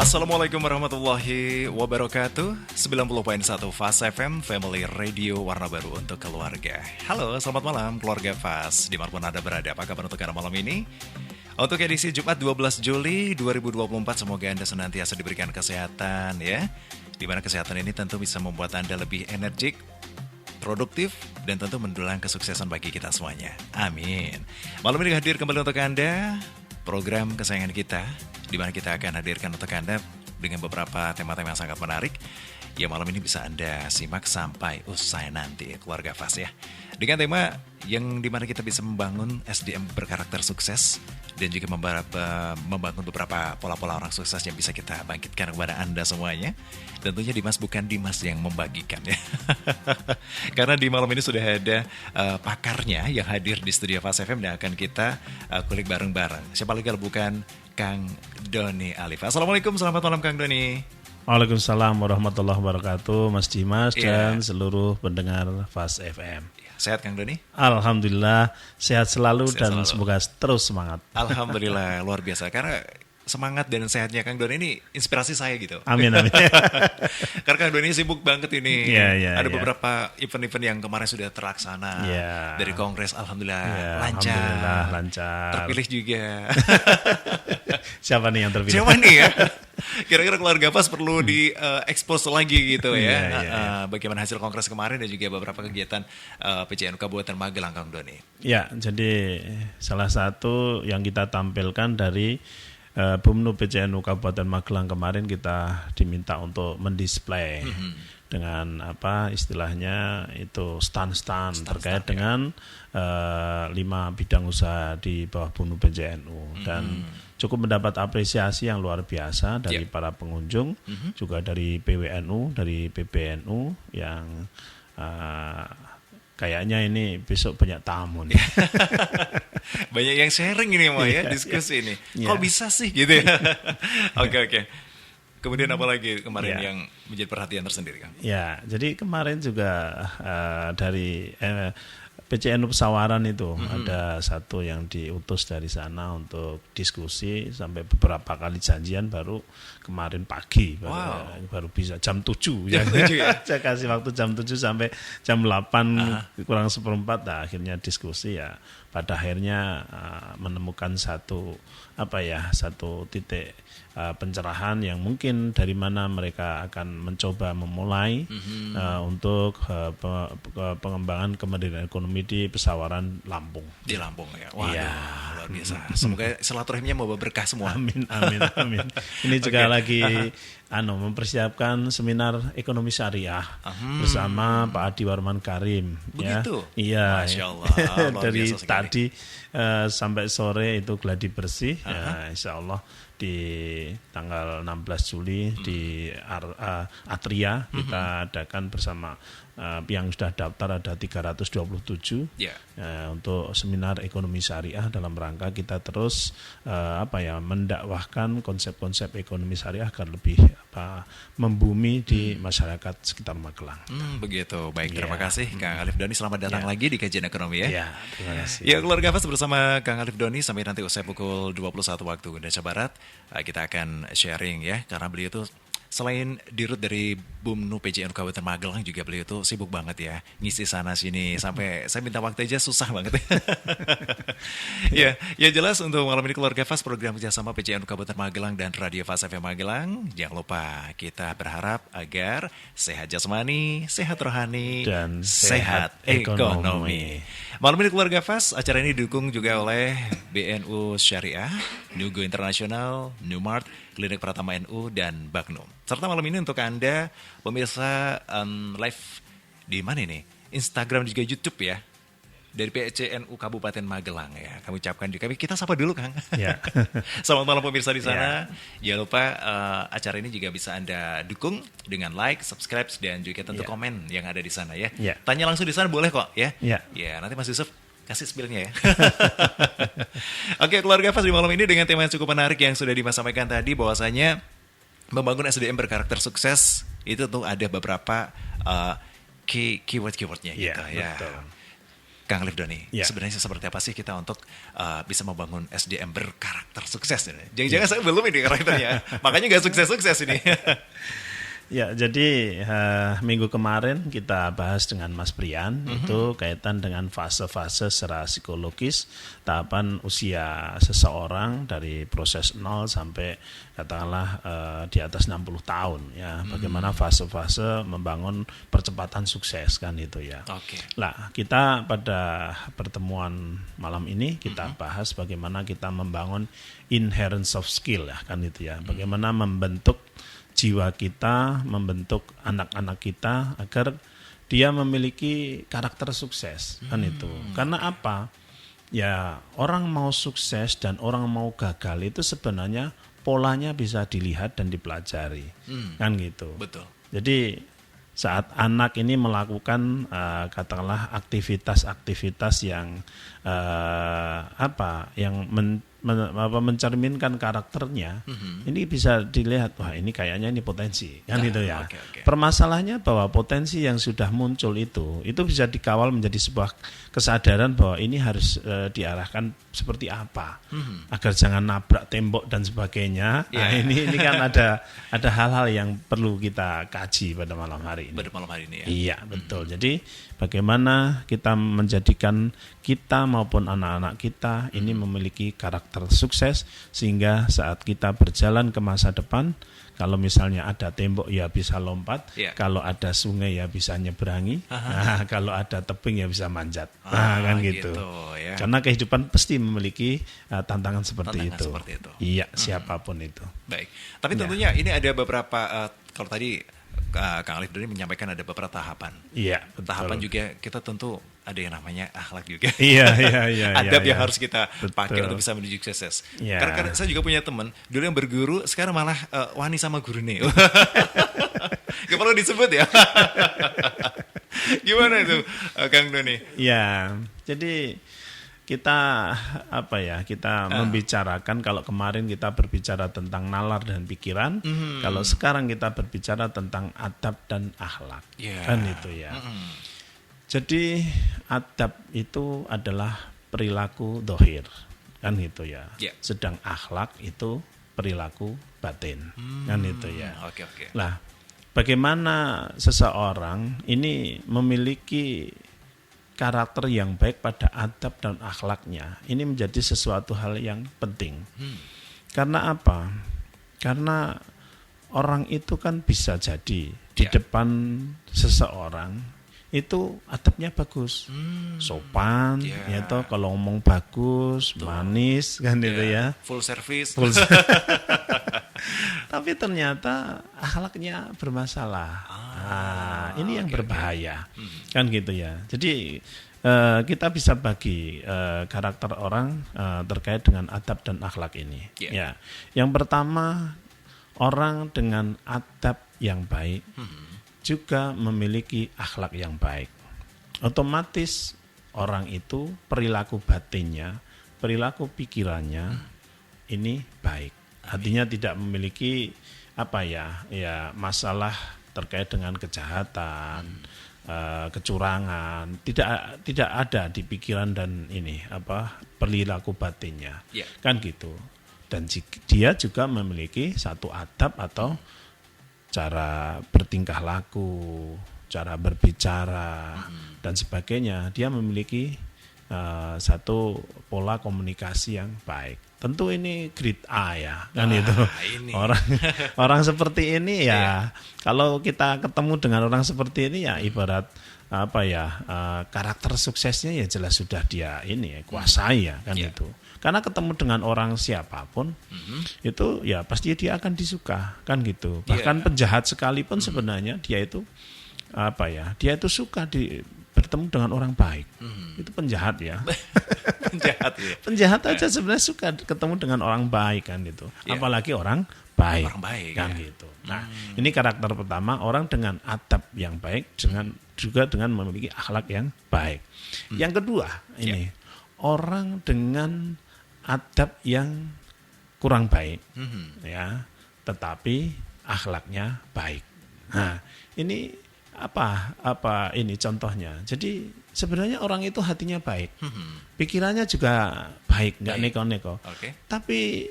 Assalamualaikum warahmatullahi wabarakatuh. 90.1 Fast FM Family Radio, warna baru untuk keluarga. Halo, selamat malam keluarga Fast, dimanapun Anda berada. Apa kabar untuk Anda malam ini? Untuk edisi Jumat 12 Juli 2024, semoga Anda senantiasa diberikan kesehatan ya. Dimana kesehatan ini tentu bisa membuat Anda lebih energik, produktif, dan tentu mendulang kesuksesan bagi kita semuanya. Amin. Malam ini hadir kembali untuk Anda program kesayangan kita, di mana kita akan hadirkan untuk Anda dengan beberapa tema-tema yang sangat menarik. Ya, malam ini bisa Anda simak sampai usai nanti, keluarga Fast ya. Dengan tema yang dimana kita bisa membangun SDM berkarakter sukses dan juga membangun beberapa pola-pola orang sukses yang bisa kita bangkitkan kepada Anda semuanya. Tentunya Dimas bukan Dimas yang membagikan ya. Karena di malam ini sudah ada pakarnya yang hadir di studio Fast FM dan akan kita kulik bareng-bareng. Siapa lagi kalau bukan Kang Doni Alif. Assalamualaikum, selamat malam Kang Doni. Waalaikumsalam warahmatullahi wabarakatuh, Mas Dimas dan seluruh pendengar Fast FM. Sehat Kang Doni? Alhamdulillah sehat selalu dan semoga terus semangat. Alhamdulillah luar biasa, karena semangat dan sehatnya Kang Doni ini inspirasi saya gitu. Amin amin. Karena Kang Doni sibuk banget ini. Ada ya. beberapa event-event yang kemarin sudah terlaksana dari Kongres, alhamdulillah lancar. Alhamdulillah lancar. Terpilih juga. Siapa nih yang terpilih? Siapa nih ya? Kira-kira keluarga Pas perlu di-expose lagi gitu ya. Bagaimana hasil Kongres kemarin dan juga beberapa kegiatan PCNU Kabupaten Magelang Kang Doni. Ya, jadi salah satu yang kita tampilkan dari BUMNU PCNU Kabupaten Magelang kemarin, kita diminta untuk mendisplay dengan apa istilahnya itu stand terkait dengan 5 bidang usaha di bawah BUMNU PCNU dan cukup mendapat apresiasi yang luar biasa dari para pengunjung, juga dari PWNU, dari PBNU yang kayaknya ini besok banyak tamu nih. Banyak yang sharing ini diskusi ini. Kok bisa sih gitu ya? Oke. Kemudian apa lagi kemarin yang menjadi perhatian tersendiri Kang? Ya, jadi kemarin juga dari PCNU Pesawaran itu ada satu yang diutus dari sana untuk diskusi sampai beberapa kali janjian, baru kemarin pagi baru bisa jam 7 ya. Saya kasih waktu jam 7 sampai jam 8 kurang seperempat. Nah, akhirnya diskusi ya pada akhirnya menemukan satu titik pencerahan yang mungkin dari mana mereka akan mencoba memulai untuk pengembangan kemandirian ekonomi di Pesawaran Lampung. Di Lampung ya. Luar biasa. Semoga silaturahimnya membawa berkah semua. Amin. Ini juga lagi mempersiapkan seminar ekonomi syariah bersama Pak Adi Warman Karim. Begitu? Iya. Masya Allah. Dari tadi sampai sore itu gladi bersih. Insya Allah di tanggal 16 Juli di Atria kita adakan bersama yang sudah daftar ada 327 untuk seminar ekonomi syariah, dalam rangka kita terus mendakwahkan konsep-konsep ekonomi syariah agar lebih membumi di masyarakat sekitar Magelang. Begitu, baik, terima kasih Kang Alif Doni, selamat datang lagi di Kajian Ekonomi ya. Terima kasih. Ya, keluarga Fast bersama Kang Alif Doni sampai nanti usai pukul 21 waktu Indonesia Barat, kita akan sharing ya, karena beliau itu selain dirut dari BUMNU PCNU Kabupaten Magelang, juga beliau itu sibuk banget ya, ngisi sana sini sampai saya minta waktu aja susah banget. Ya jelas untuk malam ini keluarga Fast, program kerjasama PCNU Kabupaten Magelang dan Radio Fast FM Magelang. Jangan lupa kita berharap agar sehat jasmani, sehat rohani, dan sehat ekonomi. Malam ini keluarga Fast, acara ini didukung juga oleh BNU Syariah, Nugo Internasional, Newmart, Klinik Pratama NU, dan Bagnum. Serta malam ini untuk Anda pemirsa live di mana ini? Instagram juga YouTube ya. Dari PCNU Kabupaten Magelang ya. Kami ucapkan juga. Kita sapa dulu Kang. Ya. Selamat malam pemirsa di sana. Jangan lupa acara ini juga bisa Anda dukung dengan like, subscribe, dan juga tentu komen yang ada di sana ya. Tanya langsung di sana boleh kok ya. Ya, nanti Mas Yusuf kasih spillnya ya. Oke, keluarga Fast di malam ini dengan tema yang cukup menarik yang sudah Dimas sampaikan tadi, bahwasanya membangun SDM berkarakter sukses itu tuh ada beberapa keyword-keywordnya gitu ya. Betul. Kang Alif Doni, Ya. sebenarnya seperti apa sih kita untuk bisa membangun SDM berkarakter sukses ini? Jangan-jangan saya belum ini karakternya, makanya nggak sukses-sukses ini. Ya, jadi minggu kemarin kita bahas dengan Mas Prian itu kaitan dengan fase-fase secara psikologis tahapan usia seseorang dari proses 0 sampai katakanlah di atas 60 tahun ya. Bagaimana fase-fase membangun percepatan sukses kan itu ya. Oke. Nah, kita pada pertemuan malam ini kita bahas bagaimana kita membangun inherent soft skill ya kan itu ya. Bagaimana membentuk jiwa kita, membentuk anak-anak kita agar dia memiliki karakter sukses kan itu. Karena apa? Ya, orang mau sukses dan orang mau gagal itu sebenarnya polanya bisa dilihat dan dipelajari. Kan gitu. Betul. Jadi saat anak ini melakukan katakanlah aktivitas-aktivitas yang mencerminkan karakternya, ini bisa dilihat, wah ini kayaknya ini potensi kan itu ya. Okay. Permasalahannya bahwa potensi yang sudah muncul itu bisa dikawal menjadi sebuah kesadaran bahwa ini harus diarahkan seperti apa agar jangan nabrak tembok dan sebagainya. Nah, ini kan ada hal-hal yang perlu kita kaji pada malam hari ini. Pada malam hari ini ya. Iya, betul. Jadi bagaimana kita menjadikan kita maupun anak-anak kita ini memiliki karakter sukses sehingga saat kita berjalan ke masa depan, kalau misalnya ada tembok ya bisa lompat, kalau ada sungai ya bisa nyeberangi, nah, kalau ada tebing ya bisa manjat. Nah, kan gitu. Ya. Karena kehidupan pasti memiliki tantangan seperti itu. Iya, siapapun itu. Baik. Tapi tentunya ini ada beberapa kalau tadi Kang Alif Doni menyampaikan ada beberapa tahapan. Iya, betul. Tahapan juga kita tentu ada yang namanya akhlak juga. Iya. Adab yang harus kita pakai untuk bisa menuju sukses. Iya. Karena saya juga punya teman dulu yang berguru, sekarang malah wani sama guru nih. Gak perlu disebut ya. Gimana itu Kang Doni? Ya, jadi kita membicarakan, kalau kemarin kita berbicara tentang nalar dan pikiran, kalau sekarang kita berbicara tentang adab dan akhlak, kan itu ya. Jadi adab itu adalah perilaku dohir, kan itu ya. Sedang akhlak itu perilaku batin, kan itu ya. Oke. Lah, bagaimana seseorang ini memiliki karakter yang baik pada adab dan akhlaknya, ini menjadi sesuatu hal yang penting. Karena apa? Karena orang itu kan bisa jadi di depan seseorang itu adabnya bagus, sopan, ya toh, kalau ngomong bagus, manis, kan itu ya. Full service. Tapi ternyata akhlaknya bermasalah. Ini yang berbahaya, kan gitu ya. Jadi kita bisa bagi karakter orang terkait dengan adab dan akhlak ini. Ya, yang pertama, orang dengan adab yang baik juga memiliki akhlak yang baik. Otomatis orang itu perilaku batinnya, perilaku pikirannya ini baik. Artinya tidak memiliki masalah terkait dengan kejahatan, kecurangan, tidak ada di pikiran dan perilaku batinnya, kan gitu. Dan dia juga memiliki satu adab atau cara bertingkah laku, cara berbicara dan sebagainya. Dia memiliki satu pola komunikasi yang baik. Tentu ini grade A ya, kan itu. Orang seperti ini ya, kalau kita ketemu dengan orang seperti ini ya ibarat karakter suksesnya ya jelas sudah dia kuasai ya, kan itu. Karena ketemu dengan orang siapapun itu ya pasti dia akan disuka, kan gitu. Bahkan penjahat sekalipun sebenarnya dia itu suka bertemu dengan orang baik. Itu penjahat ya. Penjahat aja sebenarnya suka ketemu dengan orang baik, kan itu. Apalagi orang baik kan gitu. Nah, ini karakter pertama, orang dengan adab yang baik, juga dengan memiliki akhlak yang baik. Yang kedua, ini orang dengan adab yang kurang baik, ya, tetapi akhlaknya baik. Nah, ini apa ini contohnya. Jadi sebenarnya orang itu hatinya baik, pikirannya juga baik, nggak neko-neko. Tapi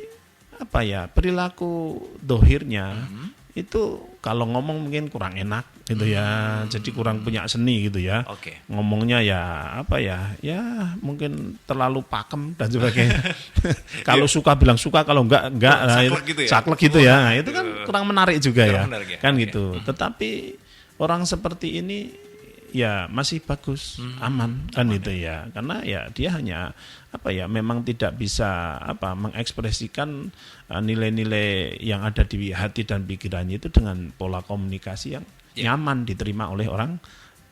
perilaku dohirnya itu kalau ngomong mungkin kurang enak gitu ya, jadi kurang punya seni gitu ya. Ngomongnya ya mungkin terlalu pakem dan sebagainya. Kalau suka bilang suka, kalau enggak saklek gitu ya. Nah, itu kan kurang menarik juga ya. Kan gitu. Tetapi orang seperti ini ya masih bagus, aman kan gitu ya. Karena ya dia hanya memang tidak bisa mengekspresikan nilai-nilai yang ada di hati dan pikirannya itu dengan pola komunikasi yang nyaman diterima oleh orang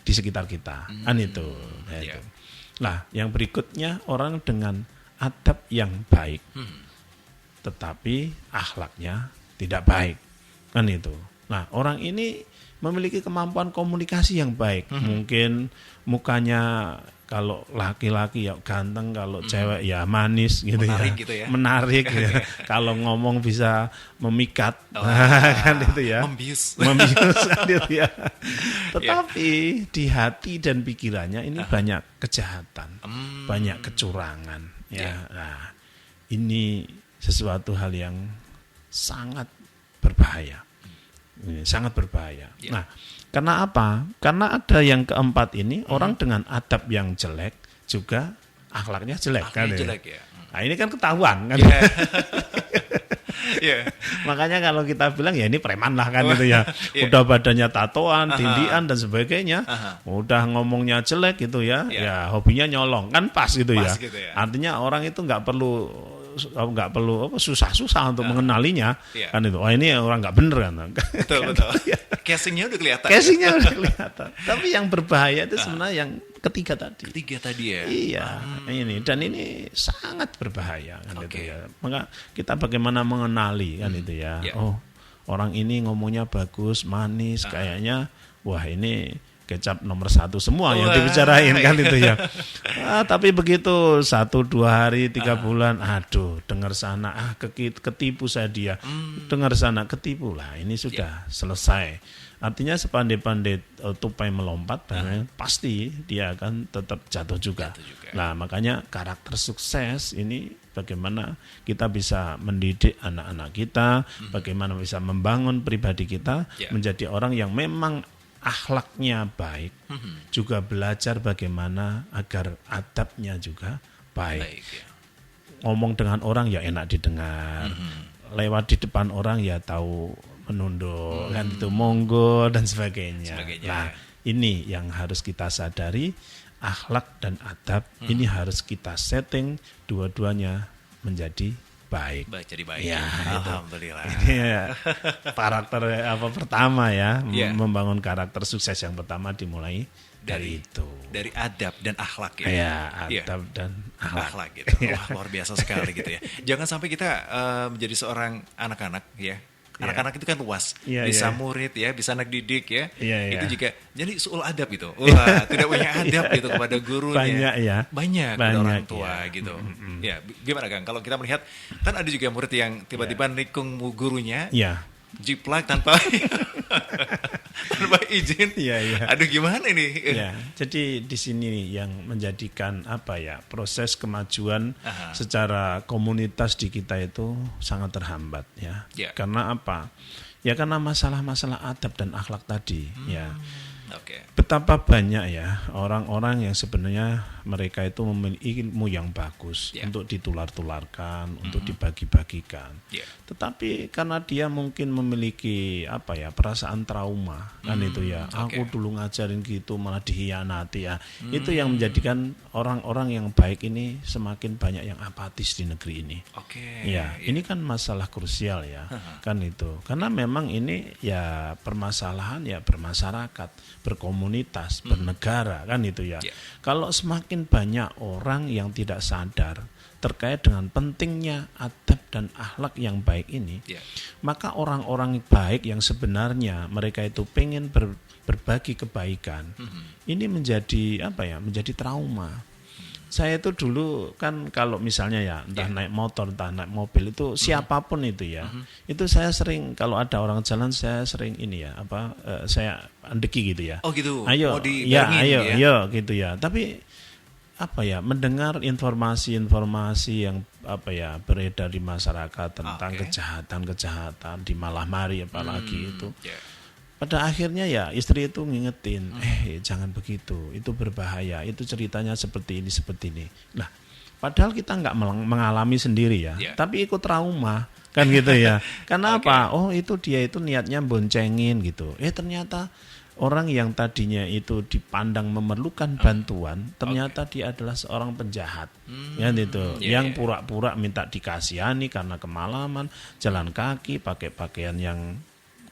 di sekitar kita. Kan itu. Itu. Nah, yang berikutnya orang dengan adab yang baik. Tetapi akhlaknya tidak baik. Kan itu. Nah, orang ini memiliki kemampuan komunikasi yang baik. Mungkin mukanya kalau laki-laki ya ganteng, kalau cewek ya manis gitu, menarik ya. Gitu ya. Menarik ya. Kalau ngomong bisa memikat. Kan itu ya. Membius kan itu ya. Tetapi di hati dan pikirannya ini banyak kejahatan, banyak kecurangan ya. Nah, ini sesuatu hal yang sangat berbahaya. Ini sangat berbahaya. Nah, karena apa? Karena ada yang keempat ini, orang dengan adab yang jelek juga akhlaknya jelek. Ya. Nah, ini kan ketahuan kan. Makanya kalau kita bilang ya ini preman lah kan gitu ya. Udah badannya tatoan, tindian dan sebagainya. Udah ngomongnya jelek gitu ya. Ya hobinya nyolong kan pas gitu ya. Gitu ya. Artinya orang itu nggak perlu susah-susah untuk mengenalinya kan itu. Wah, ini orang nggak bener kan. Betul. Casingnya udah kelihatan. Tapi yang berbahaya itu sebenarnya yang ketiga tadi ya. Iya, ini dan ini sangat berbahaya kan itu ya. Maka kita bagaimana mengenali kan itu ya. Oh, orang ini ngomongnya bagus, manis, kayaknya wah ini kecap nomor 1 semua yang dibicarain kan itu ya. Tapi begitu 1-2 hari 3 bulan, aduh dengar sana ketipu saya dia, dengar sana ketipu lah, ini sudah selesai. Artinya sepandai-pandai tupai melompat, pasti dia akan tetap jatuh juga. Nah, makanya karakter sukses ini bagaimana kita bisa mendidik anak-anak kita, bagaimana bisa membangun pribadi kita menjadi orang yang memang akhlaknya baik, juga belajar bagaimana agar adabnya juga baik. Ngomong dengan orang ya enak didengar, lewat di depan orang ya tahu menunduk, kan itu monggo dan sebagainya. Nah, ini yang harus kita sadari, akhlak dan adab ini harus kita setting dua-duanya menjadi baik. Jadi baik. Ya, alhamdulillah. Ini karakter pertama ya, membangun karakter sukses yang pertama dimulai dari itu. Dari adab dan akhlak ya. Ya, adab dan akhlak gitu. Wah, luar biasa sekali gitu ya. Jangan sampai kita menjadi seorang anak-anak ya. Anak-anak itu kan luas, bisa murid ya, bisa anak didik ya. Itu juga jadi soal adab itu. Wah, tidak punya adab gitu kepada gurunya. Banyak orang tua gitu. Ya, gimana Kang? Kalau kita melihat kan ada juga murid yang tiba-tiba nikung gurunya. Jiplak tanpa izin. Aduh, gimana ini? Jadi di sini yang menjadikan proses kemajuan secara komunitas di kita itu sangat terhambat ya. Karena apa? Ya karena masalah-masalah adab dan akhlak tadi ya. Betapa banyak ya orang-orang yang sebenarnya mereka itu memiliki ilmu yang bagus untuk ditular-tularkan, untuk dibagi-bagikan. Tetapi karena dia mungkin memiliki perasaan trauma kan itu ya. Aku dulu ngajarin gitu malah dihianati ya. Itu yang menjadikan orang-orang yang baik ini semakin banyak yang apatis di negeri ini. Ini kan masalah krusial ya. Kan itu. Karena memang ini ya permasalahan ya bermasyarakat, berkomunitas, bernegara kan itu ya. Kalau semakin banyak orang yang tidak sadar terkait dengan pentingnya adab dan akhlak yang baik ini, maka orang-orang baik yang sebenarnya mereka itu pengen berbagi kebaikan, ini menjadi menjadi trauma. saya itu dulu kan kalau misalnya ya entah naik motor, entah naik mobil itu siapapun itu ya, itu saya sering kalau ada orang jalan saya sering ini ya saya andeki gitu ya. Oh gitu. Ayo, Mau ayo gitu ya. Tapi mendengar informasi-informasi yang beredar di masyarakat tentang kejahatan di malam hari apalagi itu. Pada akhirnya ya istri itu ngingetin, jangan begitu, itu berbahaya, itu ceritanya seperti ini. Nah, padahal kita nggak mengalami sendiri ya, tapi ikut trauma kan gitu ya. Karena apa? Oh itu dia itu niatnya boncengin gitu. Ternyata orang yang tadinya itu dipandang memerlukan bantuan, ternyata dia adalah seorang penjahat, ya gitu, yang pura-pura minta dikasihani karena kemalaman, jalan kaki, pakai pakaian yang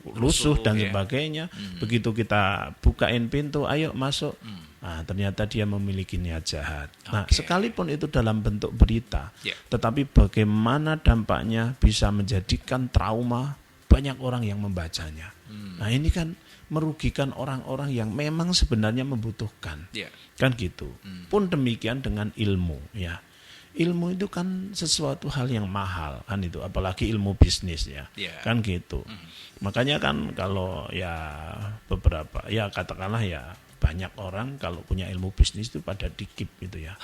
lusuh dan sebagainya. Begitu kita bukain pintu, ayo masuk. Nah, ternyata dia memiliki niat jahat. Nah, sekalipun itu dalam bentuk berita, tetapi bagaimana dampaknya bisa menjadikan trauma banyak orang yang membacanya. Nah, ini kan merugikan orang-orang yang memang sebenarnya membutuhkan. Kan gitu. Pun demikian dengan ilmu, ya. Ilmu itu kan sesuatu hal yang mahal kan itu, apalagi ilmu bisnis ya, kan gitu. Makanya kan kalau ya beberapa ya katakanlah ya banyak orang kalau punya ilmu bisnis itu pada dikip gitu ya.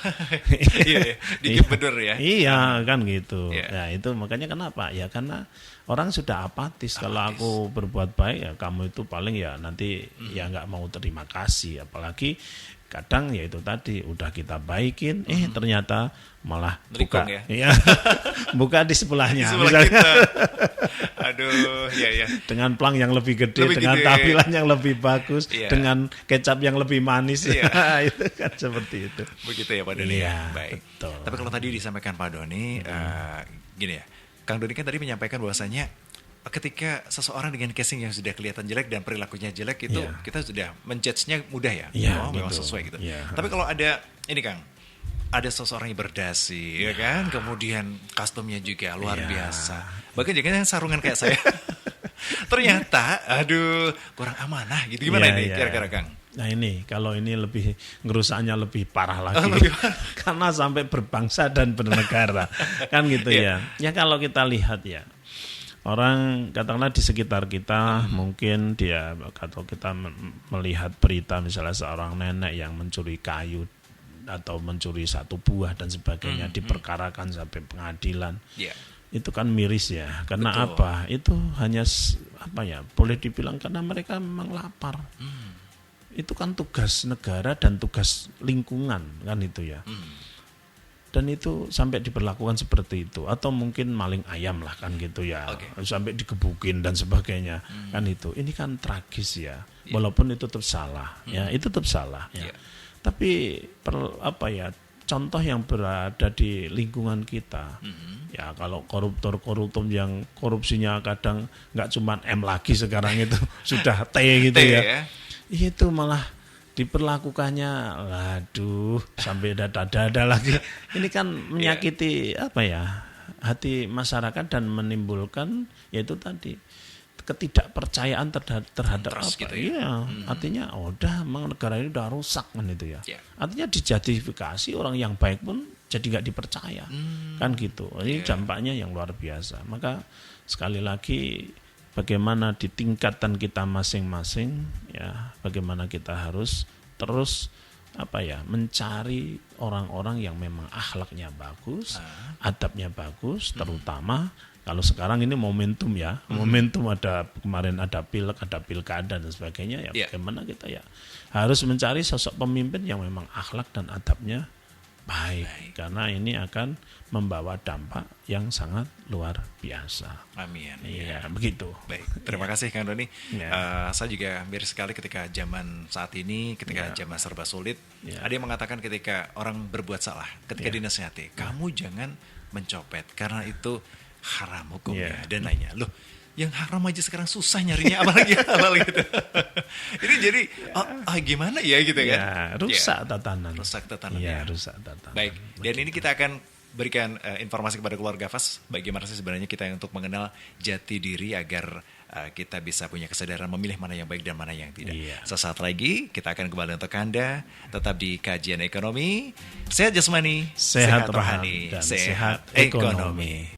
Dikip bener ya. Iya kan gitu. Nah itu makanya kenapa? Ya karena orang sudah apatis. Kalau aku berbuat baik ya kamu itu paling ya nanti ya nggak mau terima kasih. Apalagi kadang ya itu tadi udah kita baikin, ternyata malah buka, buka di sebelahnya, misalnya. Kita. Aduh, ya. Dengan plang yang lebih gede, dengan tampilan yang lebih bagus, dengan kecap yang lebih manis, itu kan seperti itu. Begitu ya Pak Doni. Baik. Betul. Tapi kalau tadi disampaikan Pak Doni, gini ya, Kang Doni kan tadi menyampaikan bahwasanya ketika seseorang dengan casing yang sudah kelihatan jelek dan perilakunya jelek itu kita sudah menjudge-nya mudah ya, memang sesuai gitu. Tapi kalau ada ini Kang, ada seseorang yang berdasi, ya kan, kemudian kostumnya juga luar biasa, bahkan jangan sarungan kayak saya, ternyata, aduh kurang amanah gitu, gimana ini kira-kira Kang? Nah ini kalau ini lebih ngerusaknya lebih parah lagi, karena sampai berbangsa dan bernegara, kan gitu ya. Ya kalau kita lihat ya. Orang katakanlah di sekitar kita mungkin dia atau kita melihat berita misalnya seorang nenek yang mencuri kayu atau mencuri satu buah dan sebagainya diperkarakan sampai pengadilan. Itu kan miris ya. Karena apa? Itu hanya boleh dibilang karena mereka memang lapar. Itu kan tugas negara dan tugas lingkungan kan itu ya. Dan itu sampai diperlakukan seperti itu, atau mungkin maling ayam lah kan gitu ya, sampai digebukin dan sebagainya kan itu. Ini kan tragis ya, walaupun itu tetap salah ya, itu tetap salah ya. Tapi contoh yang berada di lingkungan kita ya, kalau koruptor yang korupsinya kadang nggak cuma M lagi sekarang itu sudah T gitu ya, itu malah diperlakukannya, waduh, sampai dada-dada lagi. Ini kan menyakiti hati masyarakat dan menimbulkan yaitu tadi ketidakpercayaan terhadap gitu artinya udah memang negara ini udah rusak kan itu ya. Artinya dijustifikasi orang yang baik pun jadi nggak dipercaya kan gitu. Ini dampaknya yang luar biasa. Maka sekali lagi bagaimana di tingkatan kita masing-masing ya, bagaimana kita harus terus mencari orang-orang yang memang akhlaknya bagus, adabnya bagus, terutama kalau sekarang ini momentum ya, momentum kemarin ada pilek, ada pilkada dan sebagainya ya, bagaimana kita ya harus mencari sosok pemimpin yang memang akhlak dan adabnya baik, karena ini akan membawa dampak yang sangat luar biasa. Amin. Iya, begitu. Baik, terima kasih Kang Doni. Saya juga miris sekali ketika zaman saat ini, ketika zaman serba sulit, ada yang mengatakan ketika orang berbuat salah, ketika dinasihati, kamu jangan mencopet karena itu haram hukumnya dan lainnya. Loh, yang haram aja sekarang susah nyarinya, apalagi halal gitu. Ini jadi gimana ya gitu kan? Rusak tatanan. Rusak tatanan. Rusak tatanan. Baik, dan ini kita akan berikan informasi kepada keluarga FAS bagaimana sih sebenarnya kita untuk mengenal jati diri agar kita bisa punya kesadaran memilih mana yang baik dan mana yang tidak. Iya. Sesaat lagi kita akan kembali untuk Anda tetap di kajian ekonomi, sehat jasmani, Sehat rohani, dan sehat sehat ekonomi.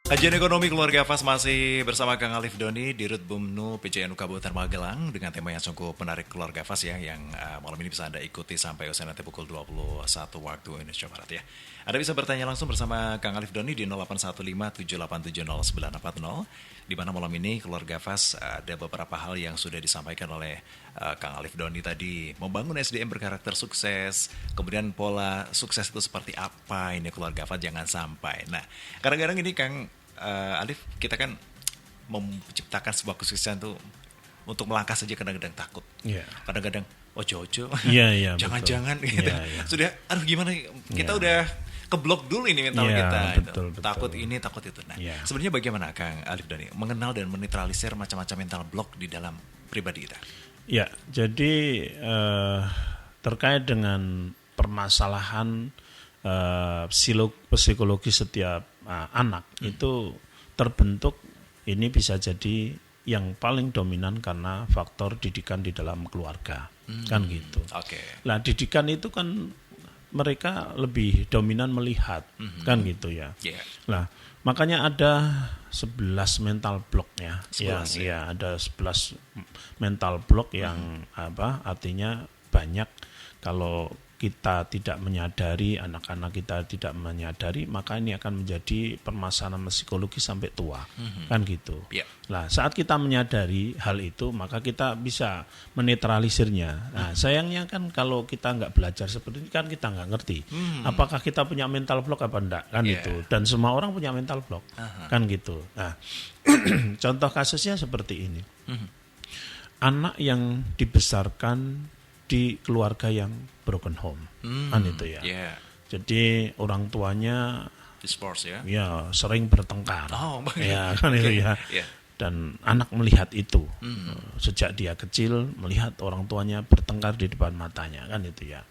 Kajian ekonomi keluarga Fas masih bersama Kang Alif Doni, Dirut Bumnu PJNU Kabupaten Magelang dengan tema yang cukup menarik keluarga Fas ya, yang malam ini bisa Anda ikuti sampai usai nanti pukul 21 waktu Indonesia Barat ya. Anda bisa bertanya langsung bersama Kang Alif Doni di 081578709040, di mana malam ini keluarga Fas ada beberapa hal yang sudah disampaikan oleh Kang Alif Doni tadi, membangun SDM berkarakter sukses, kemudian pola sukses itu seperti apa ini keluarga Fas, jangan sampai. Nah, kadang-kadang ini Kang Alif, kita kan menciptakan sebuah kesuksesan tuh untuk melangkah saja kadang-kadang takut. Yeah. Kadang-kadang ojo-ojo. Iya, jangan-jangan betul. gitu. Yeah. Sudah gimana kita udah keblok dulu ini mental kita. Betul. Takut ini, takut itu. Nah, sebenarnya bagaimana Kang Alif Doni mengenal dan menetralisir macam-macam mental block di dalam pribadi kita? Ya, jadi terkait dengan permasalahan psikologi setiap anak itu terbentuk, ini bisa jadi yang paling dominan karena faktor didikan di dalam keluarga, kan gitu. Nah, didikan itu kan mereka lebih dominan melihat, kan gitu ya. Nah, makanya ada 11 mental block ya. Ya, ada 11 mental block yang artinya banyak. Kalau kita tidak menyadari, anak-anak kita tidak menyadari, maka ini akan menjadi permasalahan psikologi sampai tua, kan gitu. Nah, saat kita menyadari hal itu, maka kita bisa menetralisirnya. Nah, sayangnya kan kalau kita nggak belajar seperti ini, kan kita nggak ngerti apakah kita punya mental block apa enggak, kan itu. Dan semua orang punya mental block, kan gitu. Nah, contoh kasusnya seperti ini. Anak yang dibesarkan di keluarga yang broken home, kan itu ya. Jadi orang tuanya divorce ya. Ya, sering bertengkar. Ya, kan itu ya. Dan anak melihat itu sejak dia kecil, melihat orang tuanya bertengkar di depan matanya, kan itu ya.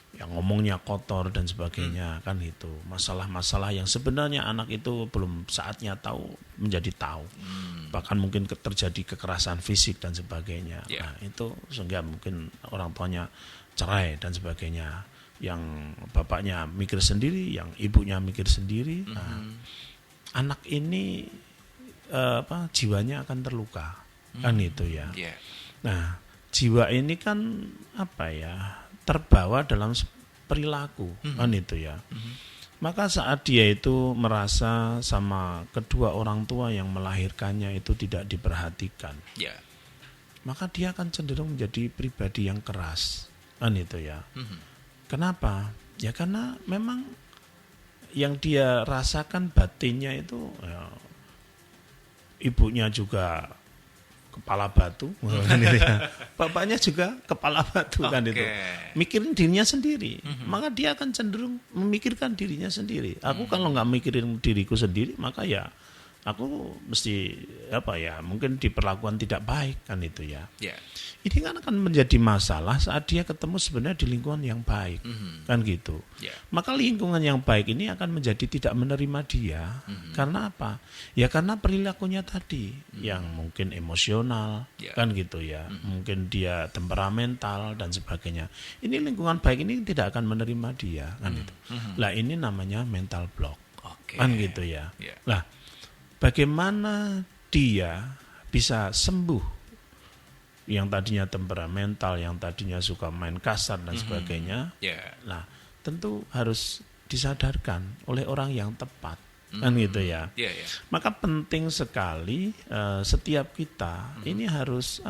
Yang ngomongnya kotor dan sebagainya, kan itu. Masalah-masalah yang sebenarnya anak itu belum saatnya tahu menjadi tahu. Bahkan mungkin terjadi kekerasan fisik dan sebagainya. Nah, itu sehingga mungkin orang tuanya cerai dan sebagainya. Yang bapaknya mikir sendiri, yang ibunya mikir sendiri. Nah, anak ini jiwanya akan terluka, kan itu ya. Nah, jiwa ini kan terbawa dalam perilaku, kan itu ya. Maka saat dia itu merasa sama kedua orang tua yang melahirkannya itu tidak diperhatikan, maka dia akan cenderung menjadi pribadi yang keras, kan itu ya. Kenapa? Ya karena memang yang dia rasakan batinnya itu ya, ibunya juga kepala batu, kan itu ya. Bapaknya juga kepala batu, kan itu. Mikirin dirinya sendiri, maka dia akan cenderung memikirkan dirinya sendiri. Aku kalau nggak mikirin diriku sendiri, maka ya aku mesti mungkin diperlakukan tidak baik, kan itu ya. Ini kan akan menjadi masalah saat dia ketemu sebenarnya di lingkungan yang baik, kan gitu. Maka lingkungan yang baik ini akan menjadi tidak menerima dia. Karena apa? Ya karena perilakunya tadi yang mungkin emosional, kan gitu ya. Mungkin dia temperamental dan sebagainya. Ini lingkungan baik ini tidak akan menerima dia, kan itu. Lah ini namanya mental block, kan gitu ya. Lah bagaimana dia bisa sembuh? Yang tadinya temperamental, yang tadinya suka main kasar dan sebagainya. Nah, tentu harus disadarkan oleh orang yang tepat, kan gitu ya. Maka penting sekali setiap kita ini harus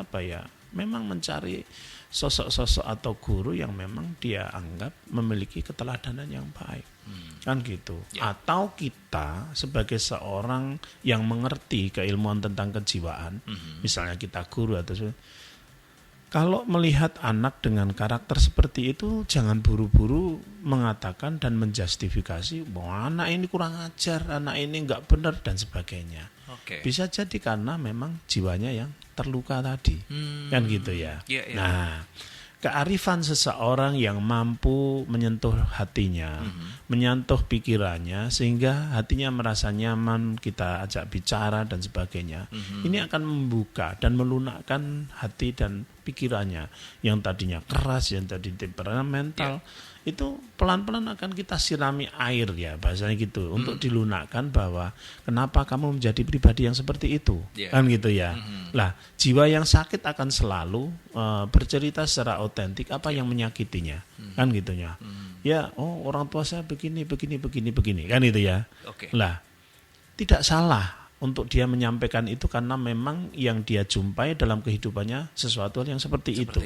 memang mencari sosok-sosok atau guru yang memang dia anggap memiliki keteladanan yang baik, kan gitu. Atau kita sebagai seorang yang mengerti keilmuan tentang kejiwaan, misalnya kita guru atau kalau melihat anak dengan karakter seperti itu, jangan buru-buru mengatakan dan menjustifikasi bahwa anak ini kurang ajar, anak ini nggak benar dan sebagainya. Bisa jadi karena memang jiwanya yang terluka tadi, kan gitu ya. Nah, kearifan seseorang yang mampu menyentuh hatinya, menyentuh pikirannya, sehingga hatinya merasa nyaman, kita ajak bicara dan sebagainya. Ini akan membuka dan melunakkan hati dan pikirannya yang tadinya keras, yang tadi temperamental. Itu pelan-pelan akan kita sirami air, ya bahasanya gitu, untuk dilunakkan bahwa kenapa kamu menjadi pribadi yang seperti itu, kan gitu ya. Lah, jiwa yang sakit akan selalu bercerita secara otentik apa yang menyakitinya, kan gitu ya. Ya, oh orang tua saya begini, kan gitu ya. Lah, tidak salah untuk dia menyampaikan itu karena memang yang dia jumpai dalam kehidupannya sesuatu yang seperti itu.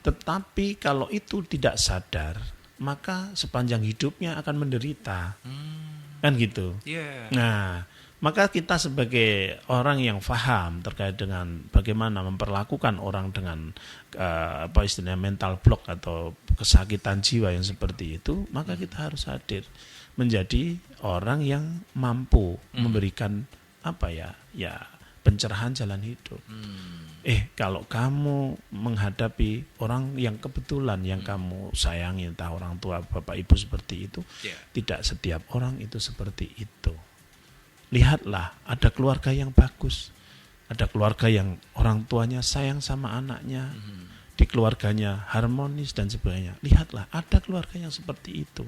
Tetapi kalau itu tidak sadar, maka sepanjang hidupnya akan menderita, kan gitu. Nah, maka kita sebagai orang yang paham terkait dengan bagaimana memperlakukan orang dengan istilahnya mental block atau kesakitan jiwa yang seperti itu, maka kita harus hadir menjadi orang yang mampu memberikan pencerahan jalan hidup. Kalau kamu menghadapi orang yang kebetulan yang kamu sayangi, entah orang tua, bapak, ibu seperti itu, tidak setiap orang itu seperti itu. Lihatlah, ada keluarga yang bagus, ada keluarga yang orang tuanya sayang sama anaknya, di keluarganya harmonis dan sebagainya. Lihatlah, ada keluarga yang seperti itu.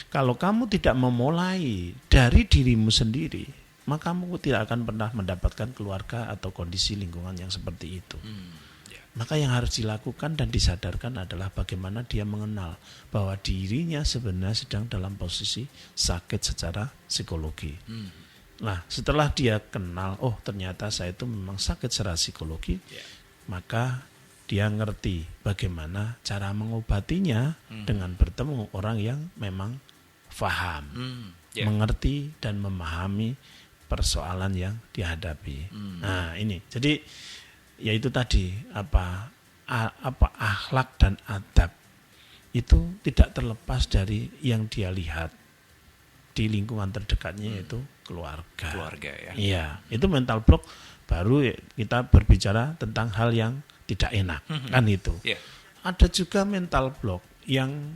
Kalau kamu tidak memulai dari dirimu sendiri, maka kamu tidak akan pernah mendapatkan keluarga atau kondisi lingkungan yang seperti itu. Maka yang harus dilakukan dan disadarkan adalah bagaimana dia mengenal bahwa dirinya sebenarnya sedang dalam posisi sakit secara psikologi. Nah, setelah dia kenal, oh ternyata saya itu memang sakit secara psikologi, maka dia ngerti bagaimana cara mengobatinya dengan bertemu orang yang memang paham, mengerti dan memahami persoalan yang dihadapi. Nah, ini. Jadi yaitu tadi apa akhlak dan adab itu tidak terlepas dari yang dia lihat di lingkungan terdekatnya, yaitu keluarga. Ya. Iya, itu mental block baru kita berbicara tentang hal yang tidak enak, kan itu. Ada juga mental block yang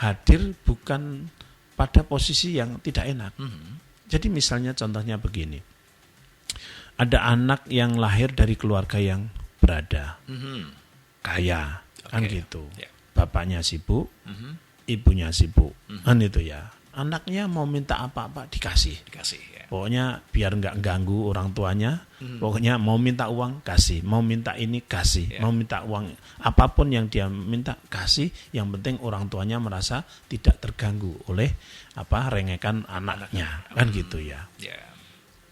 hadir bukan pada posisi yang tidak enak. Jadi misalnya contohnya begini, ada anak yang lahir dari keluarga yang berada, kaya, kan gitu. Bapaknya sibuk, ibunya sibuk, kan itu ya. Anaknya mau minta apa-apa dikasih. Pokoknya biar nggak ganggu orang tuanya, pokoknya mau minta uang kasih, mau minta ini kasih, mau minta uang apapun yang dia minta kasih. Yang penting orang tuanya merasa tidak terganggu oleh rengekan anaknya, kan gitu ya.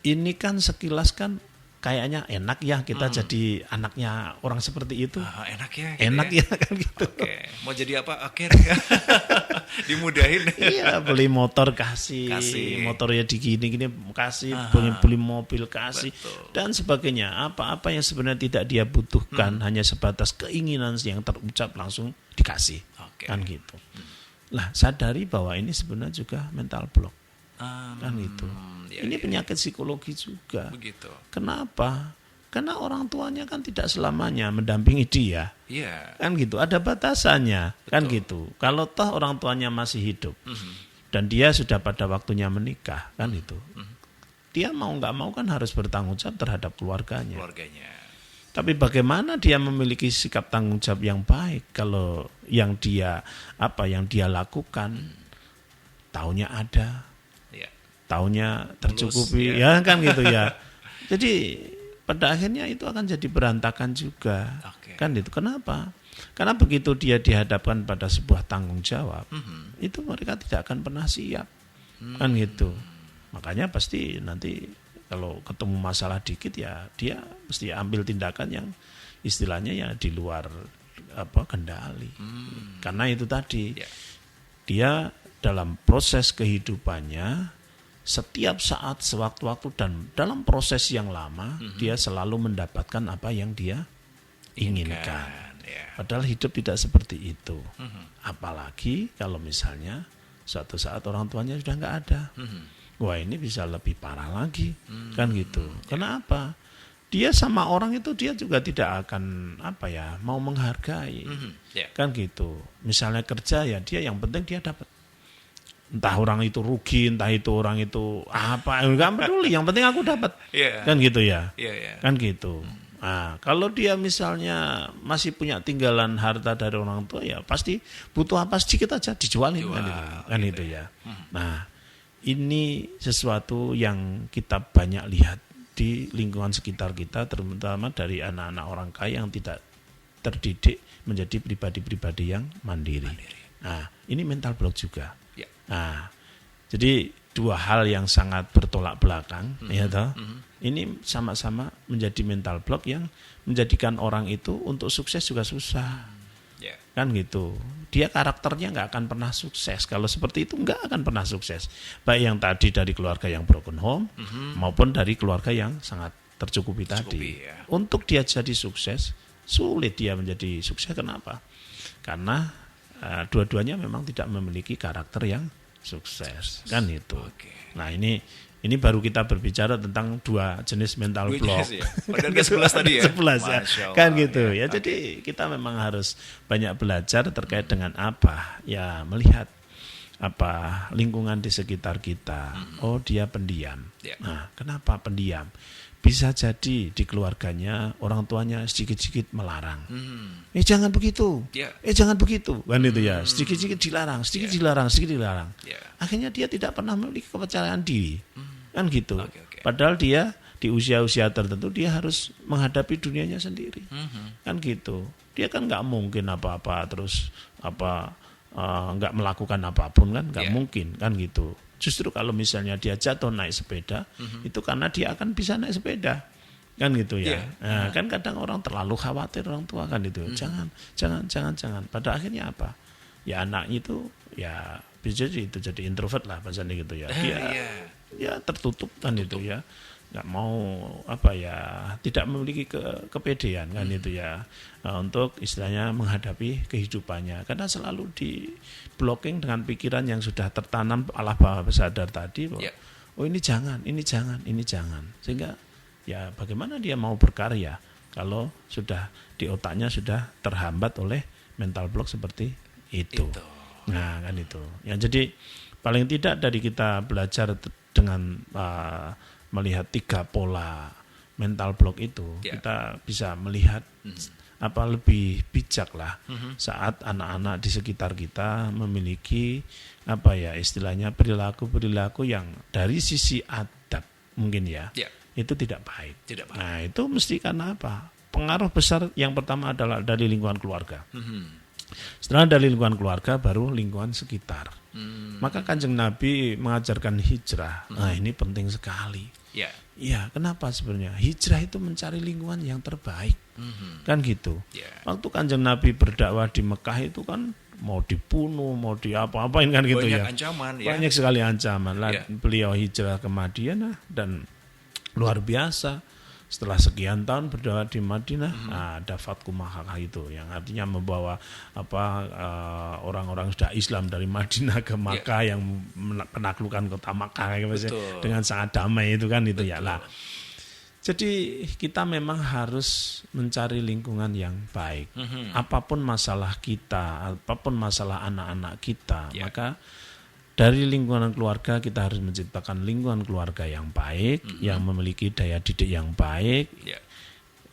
Ini kan sekilas kan kayaknya enak ya kita jadi anaknya orang seperti itu. Enak ya. Gitu enak ya kan gitu. Mau jadi apa? Dimudahin. Iya, beli motor kasih. Motornya digini-gini kasih, beli mobil kasih. Betul. Dan sebagainya. Apa-apa yang sebenarnya tidak dia butuhkan, hanya sebatas keinginan yang terucap langsung dikasih. Kan gitu. Lah, sadari bahwa ini sebenarnya juga mental block. Kan gitu. Ini penyakit psikologi juga. Begitu. Kenapa? Karena orang tuanya kan tidak selamanya mendampingi dia. Kan gitu, ada batasannya. Betul. Kan gitu. Kalau toh orang tuanya masih hidup dan dia sudah pada waktunya menikah, kan itu. Dia mau nggak mau kan harus bertanggung jawab terhadap keluarganya. Tapi bagaimana dia memiliki sikap tanggung jawab yang baik kalau yang dia lakukan taunya ada, taunya tercukupi, kan gitu ya. Jadi pada akhirnya itu akan jadi berantakan juga, kan itu. Kenapa? Karena begitu dia dihadapkan pada sebuah tanggung jawab, itu mereka tidak akan pernah siap, kan gitu. Makanya pasti nanti kalau ketemu masalah dikit ya dia mesti ambil tindakan yang istilahnya ya di luar kendali. Karena itu tadi dia dalam proses kehidupannya setiap saat, sewaktu-waktu dan dalam proses yang lama dia selalu mendapatkan apa yang dia inginkan. Padahal hidup tidak seperti itu. Apalagi kalau misalnya suatu saat orang tuanya sudah nggak ada. Wah, ini bisa lebih parah lagi, kan gitu. Kenapa? dia sama orang itu dia juga tidak akan mau menghargai. Kan gitu. Misalnya kerja ya dia yang penting dia dapat. Entah orang itu rugi, entah itu orang itu enggak peduli, yang penting aku dapat. Kan gitu ya. Kan gitu. Nah, kalau dia misalnya masih punya tinggalan harta dari orang tua, ya pasti butuh apa sedikit aja dijualin kan itu ya. Nah, ini sesuatu yang kita banyak lihat di lingkungan sekitar kita, terutama dari anak-anak orang kaya yang tidak terdidik menjadi pribadi-pribadi yang mandiri. Nah, ini mental block juga. Nah, jadi dua hal yang sangat bertolak belakang, ya toh. Ini sama-sama menjadi mental block yang menjadikan orang itu untuk sukses juga susah. Kan gitu. Dia karakternya nggak akan pernah sukses. Kalau seperti itu nggak akan pernah sukses. Baik yang tadi dari keluarga yang broken home maupun dari keluarga yang sangat tercukupi tadi. Untuk dia jadi sukses, sulit dia menjadi sukses. Kenapa? Karena dua-duanya memang tidak memiliki karakter yang sukses. Kan itu. Nah, ini baru kita berbicara tentang dua jenis mental block. Padahal 11 tadi ya. 11 ya. Kan gitu ya. Jadi kita memang harus banyak belajar terkait dengan melihat lingkungan di sekitar kita. Oh, dia pendiam. Nah, kenapa pendiam? Bisa jadi di keluarganya orang tuanya sedikit-sedikit melarang. Jangan begitu. Jangan begitu. Kan itu ya. Sedikit-sedikit dilarang, sedikit dilarang. Akhirnya dia tidak pernah memiliki kepercayaan diri. Kan gitu. Padahal dia di usia-usia tertentu dia harus menghadapi dunianya sendiri. Kan gitu. Dia kan nggak mungkin apa-apa terus nggak melakukan apapun kan, nggak mungkin kan gitu. Justru kalau misalnya dia jatuh naik sepeda, itu karena dia akan bisa naik sepeda. Kan gitu ya. Nah, kan kadang orang terlalu khawatir orang tua kan itu. Jangan. Pada akhirnya apa? Ya anak itu ya bisa jadi introvert lah bahasanya gitu ya. Dia tertutup kan itu ya. Nggak mau tidak memiliki kepedean kan itu ya, untuk istilahnya menghadapi kehidupannya, karena selalu di blocking dengan pikiran yang sudah tertanam alam bawah sadar tadi bahwa ini jangan, sehingga ya bagaimana dia mau berkarya kalau sudah di otaknya sudah terhambat oleh mental block seperti itu. Nah kan itu ya, jadi paling tidak dari kita belajar dengan melihat 3 pola mental block itu, kita bisa melihat lebih bijak lah saat anak-anak di sekitar kita memiliki istilahnya perilaku yang dari sisi adab mungkin itu tidak baik. Nah itu mesti karena apa? Pengaruh besar yang pertama adalah dari lingkungan keluarga. Setelah dari lingkungan keluarga baru lingkungan sekitar. Maka Kanjeng Nabi mengajarkan hijrah. Nah ini penting sekali. Iya, kenapa sebenarnya? Hijrah itu mencari lingkungan yang terbaik. Kan gitu. Waktu Kanjeng Nabi berdakwah di Mekah itu kan mau dibunuh, mau diapa-apain kan gitu. Banyak ancaman Banyak sekali ancaman. Beliau hijrah ke Madinah dan luar biasa. Setelah sekian tahun berdakwah di Madinah, ada Fatku Makkah itu yang artinya membawa orang-orang sudah Islam dari Madinah ke Makkah yang menaklukkan kota Makkah dengan sangat damai itu kan itu ya lah. Jadi kita memang harus mencari lingkungan yang baik. Apapun masalah kita, apapun masalah anak-anak kita, maka dari lingkungan keluarga kita harus menciptakan lingkungan keluarga yang baik, yang memiliki daya didik yang baik,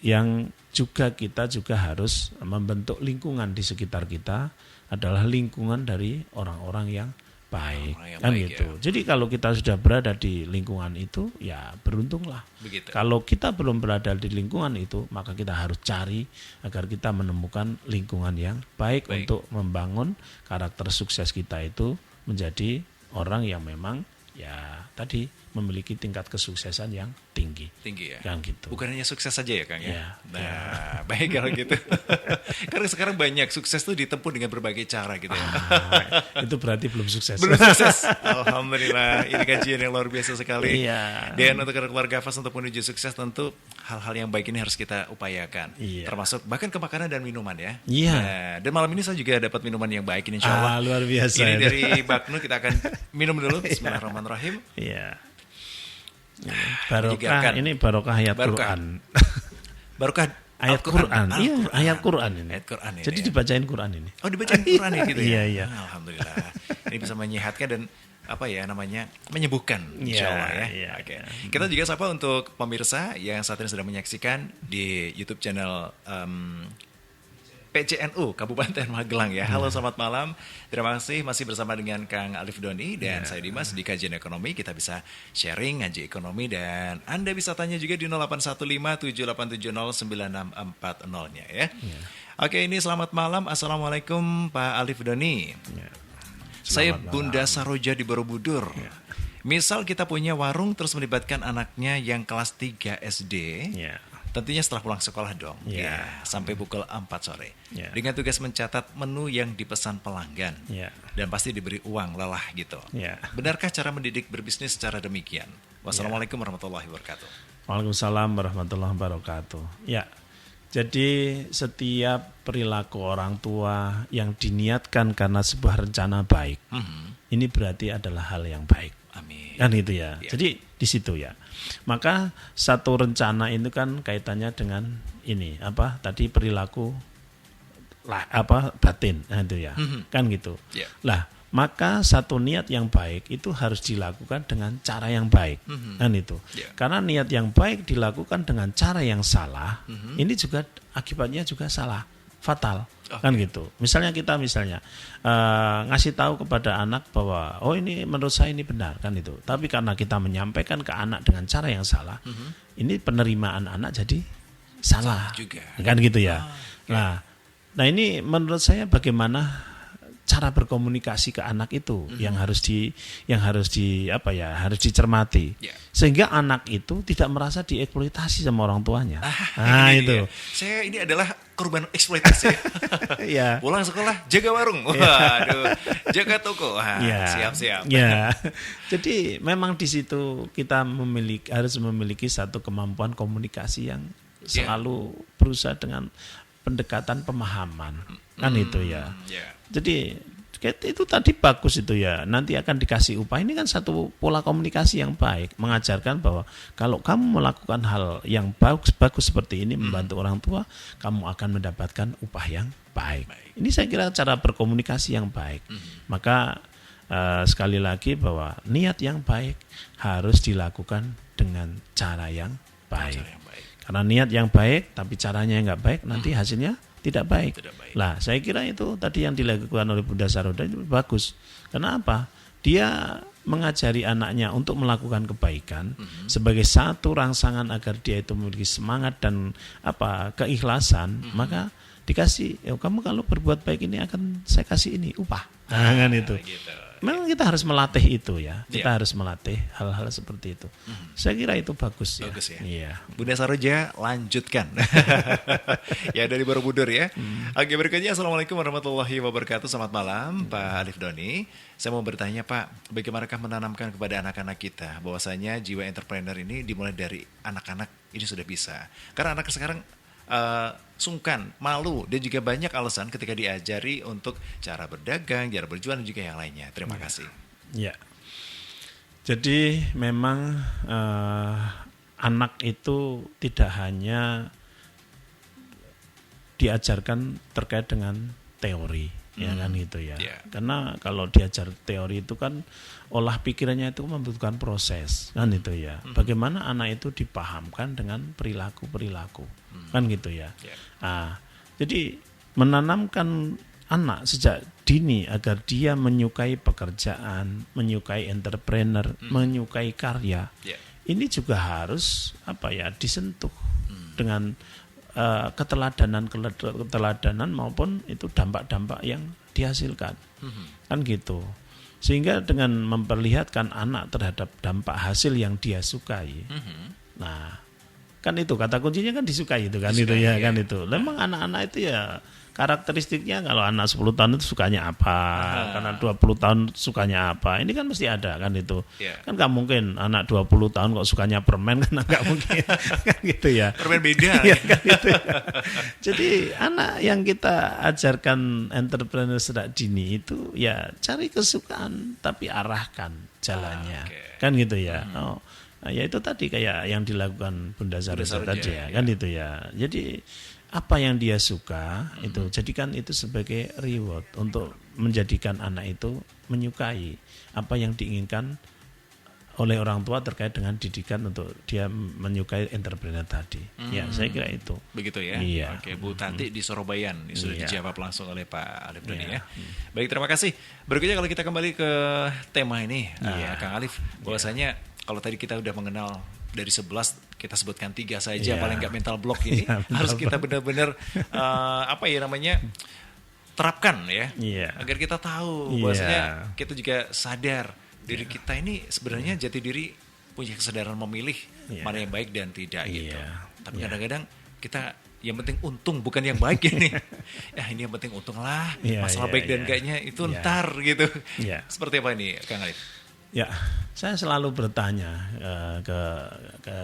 yang juga kita juga harus membentuk lingkungan di sekitar kita adalah lingkungan dari orang-orang yang baik, kan baik, gitu. Jadi kalau kita sudah berada di lingkungan itu, ya beruntunglah. Begitu. Kalau kita belum berada di lingkungan itu, maka kita harus cari agar kita menemukan lingkungan yang baik. Untuk membangun karakter sukses kita itu menjadi orang yang memang ya tadi memiliki tingkat kesuksesan yang tinggi ya. Kan gitu. Bukan hanya sukses saja ya Kang ya. Baik kalau gitu. Karena sekarang banyak sukses tuh ditempuh dengan berbagai cara gitu ya. Itu berarti belum sukses. Belum sukses. Alhamdulillah, ini kajian yang luar biasa sekali. Iya. Dan untuk keluarga Fas untuk menuju sukses tentu hal-hal yang baik ini harus kita upayakan. Termasuk bahkan ke makanan dan minuman ya. Iya. Dan malam ini saya juga dapat minuman yang baik ini insyaallah. Luar biasa. Ini dari Baknu, kita akan minum dulu. Bismillahirrahmanirrahim. Iya. Barokah ini barokah ayat Quran. Barokah Ayat Quran. Iya, ayat Quran ini. Ayat Quran ini. Jadi ya. dibacain Quran ini. Oh, dibacain Quran ya gitu ya. Iya. Alhamdulillah. Ini bisa menyehatkan dan menyembuhkan insyaallah ya. Iya. Oke. Kita juga sapa untuk pemirsa yang saat ini sedang menyaksikan di YouTube channel PCNU Kabupaten Magelang ya. Halo, selamat malam. Terima kasih masih bersama dengan Kang Alif Doni dan saya Dimas di Kajian Ekonomi. Kita bisa sharing ngaji ekonomi dan Anda bisa tanya juga di 081578709640-nya ya. Oke, ini selamat malam. Assalamualaikum Pak Alif Doni. Saya Bunda Saroja di Borobudur. Misal kita punya warung terus melibatkan anaknya yang kelas 3 SD. Tentunya setelah pulang sekolah dong, sampai pukul 4 sore. Dengan tugas mencatat menu yang dipesan pelanggan, dan pasti diberi uang lelah gitu. Benarkah cara mendidik berbisnis secara demikian? Wassalamualaikum warahmatullahi wabarakatuh. Waalaikumsalam warahmatullahi wabarakatuh. Ya, jadi setiap perilaku orang tua yang diniatkan karena sebuah rencana baik, ini berarti adalah hal yang baik. Amin. Kan itu ya. Jadi di situ ya. Maka satu rencana itu kan kaitannya dengan ini tadi perilaku batin, nah itu ya. Kan gitu. Lah, maka satu niat yang baik itu harus dilakukan dengan cara yang baik. Kan itu. Karena niat yang baik dilakukan dengan cara yang salah, ini juga akibatnya juga salah, fatal. Kan gitu. Misalnya kita ngasih tahu kepada anak bahwa ini menurut saya ini benar, kan itu. Tapi karena kita menyampaikan ke anak dengan cara yang salah, ini penerimaan anak jadi salah juga. Kan gitu ya. Nah ini menurut saya bagaimana cara berkomunikasi ke anak itu yang harus dicermati. Sehingga anak itu tidak merasa dieksploitasi sama orang tuanya. Itu. Saya ini adalah korban eksploitasi. Pulang sekolah jaga warung. Waduh, jaga toko. Siap-siap. Jadi memang di situ kita harus memiliki satu kemampuan komunikasi yang selalu berusaha dengan pendekatan pemahaman. Kan itu ya. Jadi itu tadi bagus itu ya. Nanti akan dikasih upah. Ini kan satu pola komunikasi yang baik, mengajarkan bahwa kalau kamu melakukan hal yang bagus seperti ini, membantu orang tua, kamu akan mendapatkan upah yang baik. Ini saya kira cara berkomunikasi yang baik. Maka sekali lagi bahwa niat yang baik harus dilakukan dengan cara yang baik. Karena niat yang baik tapi caranya yang nggak baik, nanti hasilnya tidak baik. Lah, saya kira itu tadi yang dilakukan oleh Bunda Saroja itu bagus. Kenapa? Dia mengajari anaknya untuk melakukan kebaikan sebagai satu rangsangan agar dia itu memiliki semangat dan keikhlasan, maka dikasih, kamu kalau berbuat baik ini akan saya kasih ini upah. Kan itu. Memang kita harus melatih itu ya. Kita harus melatih hal-hal seperti itu. Saya kira itu bagus ya. Bagus ya. Iya. Bunda Saroja, lanjutkan. Ya, dari Borobudur ya. Oke, berikutnya Assalamualaikum warahmatullahi wabarakatuh. Selamat malam Pak Alif Doni. Saya mau bertanya Pak, bagaimanakah menanamkan kepada anak-anak kita bahwasanya jiwa entrepreneur ini dimulai dari anak-anak ini sudah bisa. Karena anak sekarang sungkan, malu, dan juga banyak alasan ketika diajari untuk cara berdagang, cara berjualan, dan juga yang lainnya. Terima kasih. Ya, jadi memang anak itu tidak hanya diajarkan terkait dengan teori, ya kan gitu ya. Karena kalau diajar teori itu kan olah pikirannya itu membutuhkan proses, kan itu ya. Bagaimana anak itu dipahamkan dengan perilaku-perilaku, kan gitu ya. Jadi menanamkan anak sejak dini agar dia menyukai pekerjaan, menyukai entrepreneur, menyukai karya, ini juga harus disentuh dengan keteladanan maupun itu dampak-dampak yang dihasilkan, kan gitu. Sehingga dengan memperlihatkan anak terhadap dampak hasil yang dia sukai, nah kan itu kata kuncinya kan disukai itu kan, disukai, itu ya kan itu. Memang anak-anak itu ya karakteristiknya, kalau anak 10 tahun itu sukanya apa, karena 20 tahun sukanya apa, ini kan mesti ada kan itu. Kan nggak mungkin anak 20 tahun kok sukanya permen, kan nggak mungkin. Kan gitu ya. Permen beda. Ya, kan gitu ya. Jadi anak yang kita ajarkan entrepreneur sejak dini itu ya cari kesukaan tapi arahkan jalannya. Kan gitu ya. Ya itu tadi kayak yang dilakukan Bunda Saroja tadi ya, ya. kan itu ya. Jadi apa yang dia suka itu jadikan itu sebagai reward untuk menjadikan anak itu menyukai apa yang diinginkan oleh orang tua terkait dengan didikan untuk dia menyukai entrepreneur tadi. Ya, saya kira itu. Begitu ya. Iya. Oke, Bu Tanti di Sorobayan sudah Iya. dijawab langsung oleh Pak Alif Doni Iya. ya. Baik, terima kasih. Berikutnya kalau kita kembali ke tema ini, Iya. Kang Alif, bahwasanya kalau tadi kita udah mengenal dari 11 kita sebutkan 3 saja Iya. paling nggak mental block ini Iya, mental harus kita benar-benar apa ya namanya terapkan ya, Iya. agar kita tahu Iya. bahwasanya kita juga sadar diri kita ini sebenarnya jati diri punya kesadaran memilih Iya. mana yang baik dan tidak gitu. Iya. Tapi Iya. kadang-kadang kita yang penting untung bukan yang baik ini. Ya ini yang penting untung lah. Iya, Masalah iya, baik dan iya. enggaknya itu Iya. ntar gitu. Iya. Seperti apa ini Kang Alif? Ya, saya selalu bertanya ke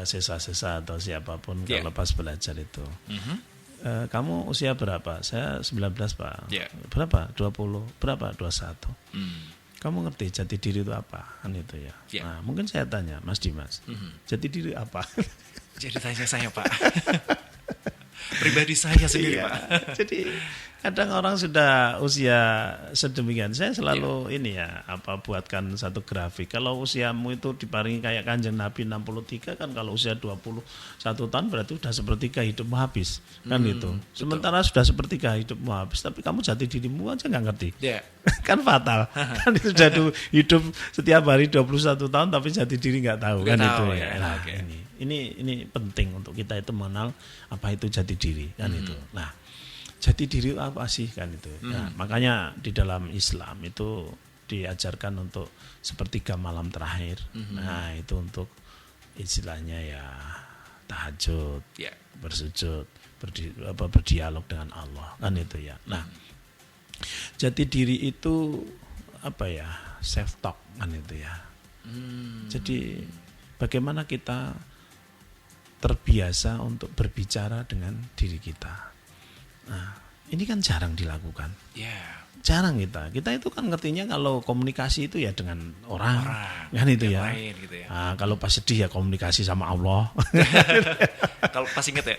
siswa-siswa atau siapapun Yeah. kalau pas belajar itu. Kamu usia berapa? Saya 19, Pak. Yeah. Berapa? 20. Berapa? 21. Hmm. Kamu ngerti jati diri itu apa? Kan itu ya. Yeah. Nah, mungkin saya tanya, Mas Dimas. Jati diri apa? Jadi tanya saya Pak. Pribadi saya sendiri Iya. Pak. Jadi kadang orang sudah usia sedemikian. Saya selalu ini ya buatkan satu grafik. Kalau usiamu itu diparingi kayak Kanjeng Nabi 63 kan, kalau usia 21 tahun berarti sudah sepertiga hidupmu habis. Kan itu. Sementara sudah sepertiga hidupmu habis, tapi kamu jati dirimu aja nggak ngerti. Ya. Kan fatal. Kan itu sudah hidup setiap hari 21 tahun tapi jati diri nggak tahu. Nggak Kan tahu, itu ya. ya. Nah, Oke. ini penting untuk kita itu mengenal apa itu jati diri kan itu. Nah, jati diri apa sih kan itu. Nah, makanya di dalam Islam itu diajarkan untuk sepertiga malam terakhir. Nah, itu untuk istilahnya ya tahajud, Ya. bersujud, berdialog dengan Allah kan itu ya. Nah, jati diri itu apa ya? Self talk kan itu ya. Jadi bagaimana kita terbiasa untuk berbicara dengan diri kita. Nah, ini kan jarang dilakukan. Ya. Jarang kita. Kita itu kan ngertinya kalau komunikasi itu ya dengan orang. Kan itu yang ya. lain gitu ya. Nah, kalau pas sedih ya komunikasi sama Allah. Kalau pas inget ya.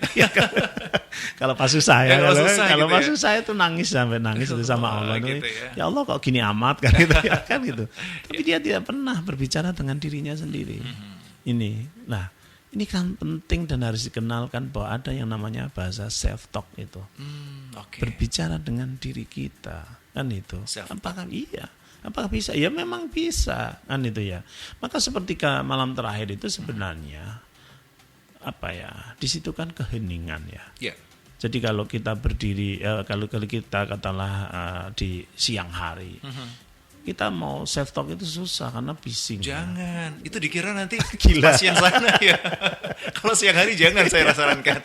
Kalau pas susah ya. Kalau susah Kalau gitu pas ya. susah itu nangis sampai nangis itu sama Allah. gitu Ya Allah kok gini amat kan gitu ya kan gitu. Tapi dia tidak pernah berbicara dengan dirinya sendiri. Ini. Nah, ini kan penting dan harus dikenalkan bahwa ada yang namanya bahasa self talk itu. Oke. Berbicara dengan diri kita kan itu. Self-talk. Apakah iya? Apakah bisa? Ya memang bisa kan itu ya. Maka sepertiga malam terakhir itu sebenarnya apa ya? Di situ kan keheningan ya. Ya. Jadi kalau kita berdiri, kalau kita katakanlah di siang hari, kita mau self talk itu susah karena bising. Jangan, itu dikira nanti Gila. pas siang sana ya. Kalau siang hari jangan saya sarankan.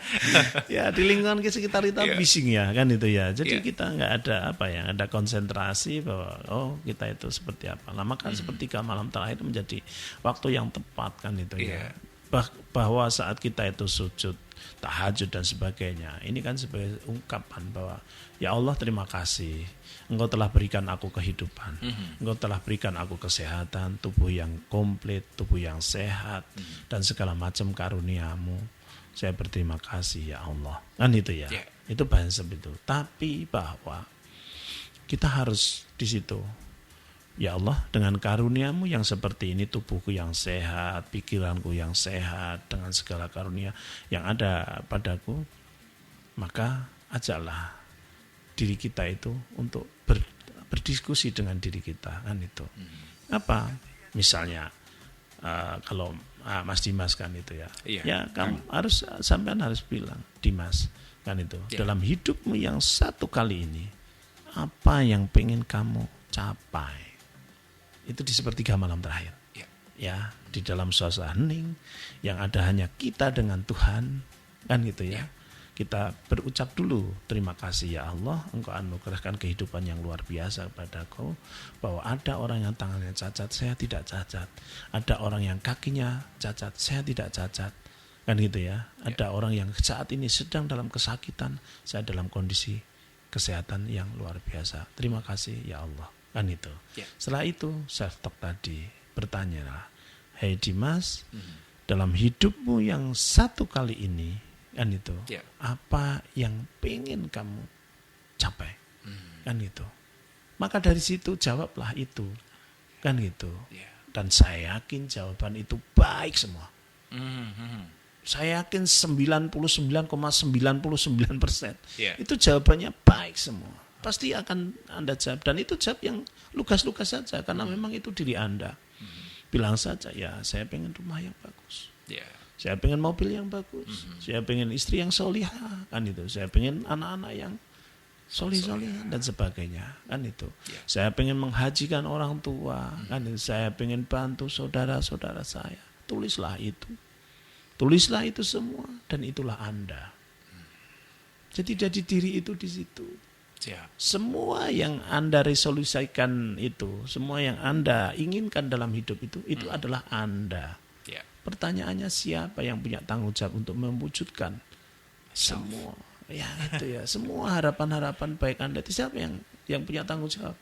Ya di lingkungan sekitar kita Iya. bising ya kan itu ya. Jadi Iya. kita nggak ada ada konsentrasi bahwa kita itu seperti apa. Nah maka sepertiga malam terakhir menjadi waktu yang tepat kan itu ya. Iya. Bahwa saat kita itu sujud, tahajud dan sebagainya, ini kan sebagai ungkapan bahwa ya Allah terima kasih, Engkau telah berikan aku kehidupan, Engkau telah berikan aku kesehatan, tubuh yang komplit, tubuh yang sehat, dan segala macam karunia-Mu. Saya berterima kasih ya Allah. Kan itu ya. Yeah. Itu bahasa itu. Tapi bahwa kita harus di situ. Ya Allah, dengan karunia-Mu yang seperti ini, tubuhku yang sehat, pikiranku yang sehat, dengan segala karunia yang ada padaku, maka ajaklah diri kita itu untuk berdiskusi dengan diri kita, kan itu. Apa? Misalnya, kalau Mas Dimas kan itu ya, Iya. ya kamu sampean harus bilang, Dimas, kan itu. Iya. Dalam hidupmu yang satu kali ini, apa yang pengen kamu capai? Itu di sepertiga malam terakhir. Ya. Ya, di dalam suasana hening yang ada hanya kita dengan Tuhan, kan gitu ya. Kita berucap dulu, terima kasih ya Allah, Engkau anugerahkan kehidupan yang luar biasa kepadaku, bahwa ada orang yang tangannya cacat, saya tidak cacat. Ada orang yang kakinya cacat, saya tidak cacat. Kan gitu ya. Ada orang yang saat ini sedang dalam kesakitan, saya dalam kondisi kesehatan yang luar biasa. Terima kasih ya Allah. Kan itu. Ya. Setelah itu self talk tadi, bertanyalah, "Hei Dimas, dalam hidupmu yang satu kali ini, kan itu, apa yang pengen kamu capai, kan gitu. Maka dari situ jawablah itu, kan gitu. Dan saya yakin jawaban itu baik semua. Saya yakin 99,99% itu jawabannya baik semua. Pasti akan Anda jawab. Dan itu jawab yang lugas-lugas saja, karena memang itu diri Anda. Bilang saja, ya saya pengen rumah yang bagus. Saya pengen mobil yang bagus. Saya pengen istri yang solihah, kan itu. Saya pengen anak-anak yang solih-solih dan sebagainya, kan itu. Saya pengen menghajikan orang tua, kan itu. Saya pengen bantu saudara-saudara saya. Tulislah itu. Tulislah itu semua, dan itulah Anda. Jadi dari diri itu di situ. Semua yang Anda resolusikan itu, semua yang Anda inginkan dalam hidup itu adalah Anda. Pertanyaannya, siapa yang punya tanggung jawab untuk mewujudkan semua? Ya itu ya, semua harapan-harapan baik Anda itu siapa yang punya tanggung jawab?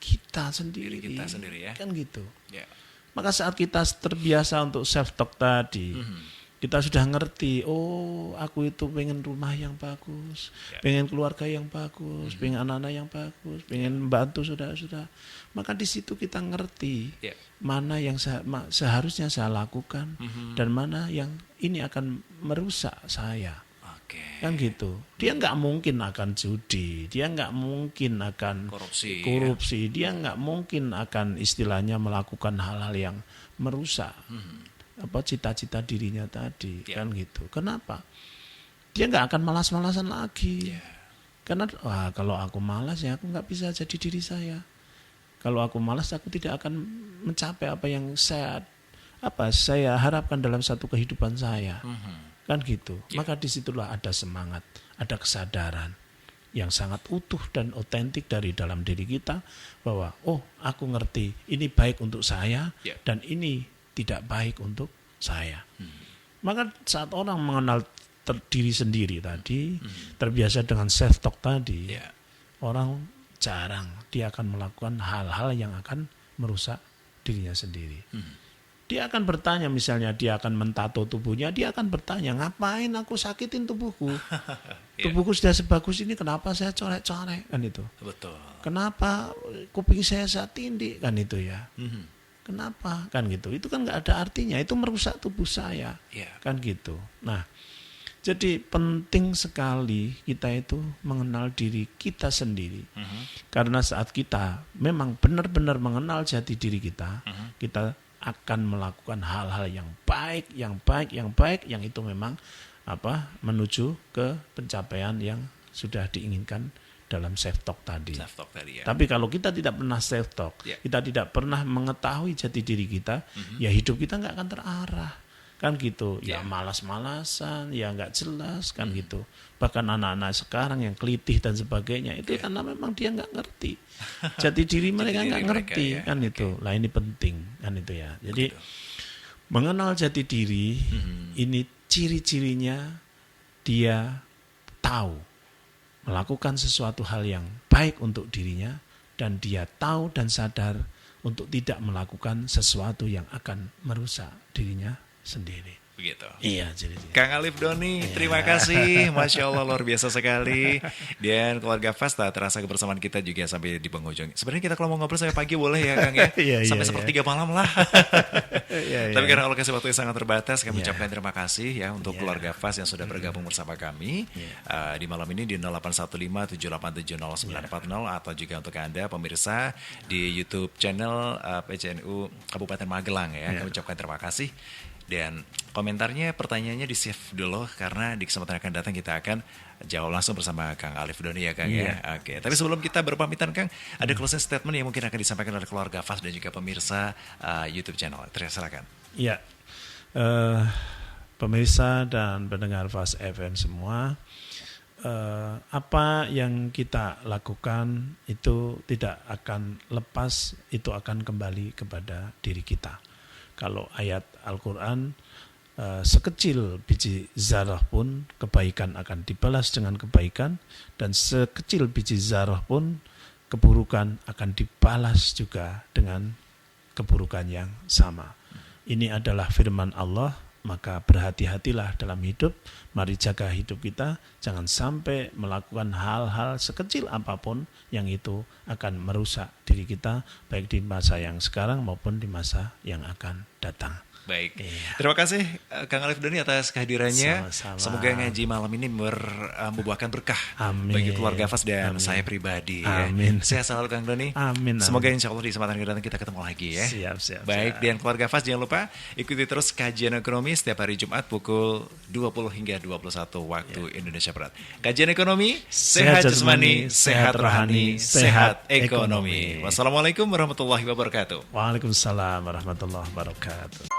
Kita sendiri. Diri kita sendiri, ya. Kan gitu. Maka saat kita terbiasa untuk self-talk tadi, kita sudah ngerti, oh aku itu pengen rumah yang bagus, pengen keluarga yang bagus, pengen anak-anak yang bagus, pengen membantu saudara-saudara. Maka di situ kita ngerti mana yang seharusnya saya lakukan dan mana yang ini akan merusak saya. Kan gitu. Dia nggak mungkin akan judi, dia nggak mungkin akan korupsi, dia nggak mungkin akan istilahnya melakukan hal-hal yang merusak cita-cita dirinya tadi, kan gitu. Kenapa? Dia nggak akan malas-malasan lagi. Karena kalau aku malas ya aku nggak bisa jadi diri saya. Kalau aku malas aku tidak akan mencapai apa yang saya harapkan dalam satu kehidupan saya. Kan gitu. Maka disitulah ada semangat, ada kesadaran yang sangat utuh dan otentik dari dalam diri kita bahwa aku ngerti ini baik untuk saya dan ini tidak baik untuk saya. Maka saat orang mengenal diri sendiri tadi, terbiasa dengan self talk tadi, orang jarang dia akan melakukan hal-hal yang akan merusak dirinya sendiri. Dia akan bertanya, misalnya dia akan mentato tubuhnya, dia akan bertanya, ngapain aku sakitin tubuhku? Tubuhku sudah sebagus ini, kenapa saya corek-corek? Kan itu. Betul. Kenapa kuping saya tindik? Kan itu ya. Kenapa? Kan gitu. Itu kan nggak ada artinya, itu merusak tubuh saya. Kan gitu. Nah, jadi penting sekali kita itu mengenal diri kita sendiri. Karena saat kita memang benar-benar mengenal jati diri kita, kita akan melakukan hal-hal yang baik, yang itu memang menuju ke pencapaian yang sudah diinginkan dalam self-talk tadi. Tapi kalau kita tidak pernah self-talk, kita tidak pernah mengetahui jati diri kita, ya hidup kita nggak akan terarah. Kan gitu, ya malas-malasan, ya nggak jelas, kan gitu. Bahkan anak-anak sekarang yang kelitih dan sebagainya, itu karena memang dia nggak ngerti. Jati diri mereka nggak ngerti, kan itu. Lah ini penting, kan itu ya. Jadi mengenal jati diri, ini ciri-cirinya dia tahu melakukan sesuatu hal yang baik untuk dirinya, dan dia tahu dan sadar untuk tidak melakukan sesuatu yang akan merusak dirinya sendiri. Begitu. Iya, jadi Kang Alif Doni, terima kasih. Masya Allah, luar biasa sekali. Dan keluarga Fast, terasa kebersamaan kita juga sampai di penghujung. Sebenarnya kita kalau mau ngobrol sampai pagi boleh ya Kang ya. Sampai sepertiga malam lah. Tapi karena alokasi waktu yang sangat terbatas, kami ucapkan terima kasih ya untuk keluarga Fast yang sudah bergabung bersama kami di malam ini di 081578700940 atau juga untuk Anda pemirsa di YouTube channel PCNU Kabupaten Magelang ya. Kami ucapkan terima kasih. Dan komentarnya, pertanyaannya di save dulu karena di kesempatan akan datang kita akan jawab langsung bersama Kang Alif Doni ya Kang ya. Oke. Tapi sebelum kita berpamitan Kang, ada closing statement yang mungkin akan disampaikan oleh keluarga Fast dan juga pemirsa YouTube channel. Silakan. Iya. Pemirsa dan pendengar Fast FM semua, apa yang kita lakukan itu tidak akan lepas, itu akan kembali kepada diri kita. Kalau ayat Al-Quran, sekecil biji zarah pun kebaikan akan dibalas dengan kebaikan, dan sekecil biji zarah pun keburukan akan dibalas juga dengan keburukan yang sama. ini adalah firman Allah, maka berhati-hatilah dalam hidup. Mari jaga hidup kita, jangan sampai melakukan hal-hal sekecil apapun yang itu akan merusak diri kita, baik di masa yang sekarang maupun di masa yang akan datang. Baik, terima kasih Kang Alif Doni atas kehadirannya. Sama-sama. Semoga ngaji malam ini membuahkan berkah Amin. bagi keluarga Fas dan Amin. saya pribadi. Amin. Sehat selalu Kang Doni. Amin. Semoga insya Allah di kesempatan yang datang kita ketemu lagi ya. Siap. Baik, dan keluarga Fas jangan lupa ikuti terus kajian ekonomi setiap hari Jumat pukul 20 hingga 21 waktu Indonesia Barat. Kajian ekonomi, sehat jasmani, sehat rohani, sehat ekonomi. Wassalamualaikum warahmatullahi wabarakatuh. Waalaikumsalam warahmatullahi wabarakatuh.